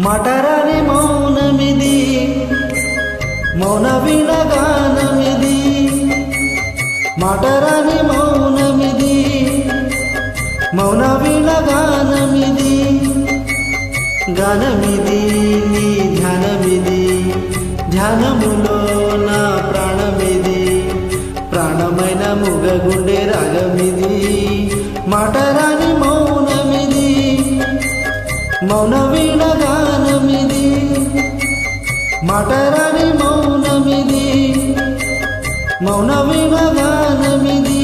మటరాని మౌనమిది మౌన వీణగానమిది మటరాని మౌనమిది మౌన వీణగానమిది గానమిది నీ ధ్యానమిది ధ్యానములో నా ప్రాణమిది ప్రాణమైన ముగగుండె రాగమిది మటరాని మౌనమిది మౌన వీణగానమిది మటరాని మౌనమిది మౌన వీణగానమిది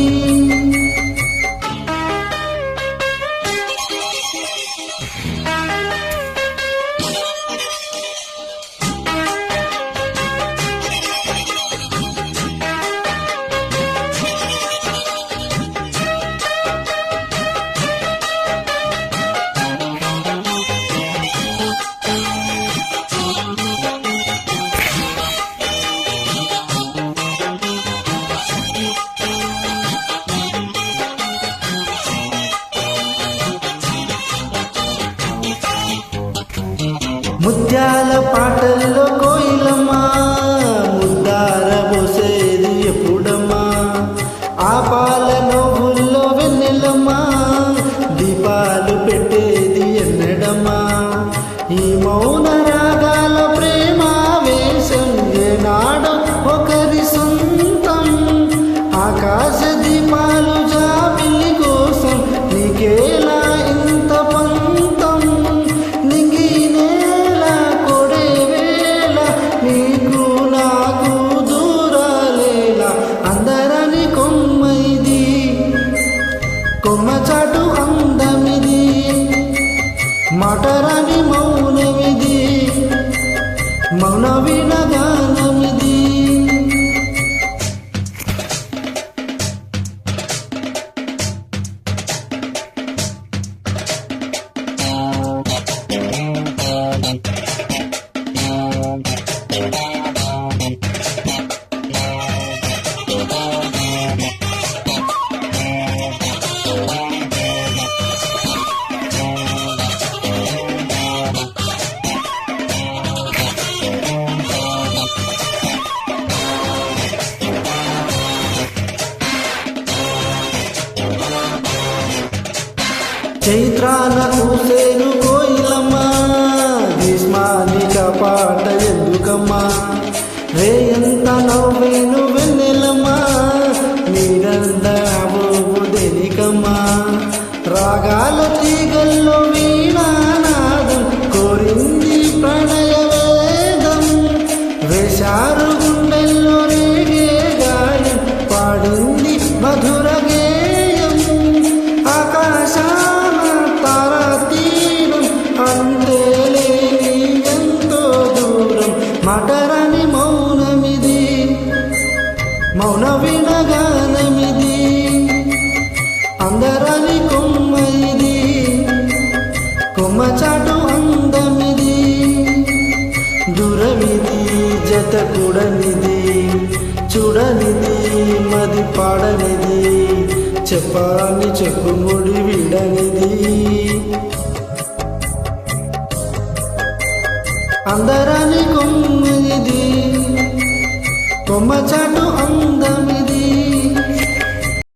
ముత్యాల పాటల్లో కోయిలమ్మా ముద్దార పోసేది ఎప్పుడమ్మా ఆ పాల నవ్వుల్లో వెన్నెలమ్మా దీపాలు పెట్టేది ఎన్నడమ్మా ఈ మౌన రాగాల ప్రేమావేశం ఏనాడో ఒకరి సొంతం ఆకాశ దీపాలు జాబిలి కోసం నీకేలా ఇంత పంతం నీకు నాకు దూరాలేలా అందరని కొమ్మైది కొమ్మ చాటు అందమిది మటరాని మౌనమిది మౌన వీణగానమిది చైత్రాన కూసేను కోయిలమ్మా గ్రీష్మానిక పాట ఎందుకమ్మా రేయంత నవ్వేను వెన్నెలమ్మా మీరందరూ దేనికమ్మా రాగాల తీగల్లో వీణానాదం కోరింది ప్రణయ వేదం వేశారు గుండెల్లో రేగే గాయం పాడింది మధుర గేయం ఆకాశాన తారాతీరం అందేలేని ఎంతో దూరం మటరాని మౌనమిది మౌన వీణగానమిది అందరాని కొమ్మ ఇది కొమ్మ చాటు అందమిది దూరమిది జత కూడనిది చూడనిది మది పాడనిది చెప్పాలని చెప్పుముడి విడనిది అందరాని కొమ్మ ఇది కొమ్మ చాటు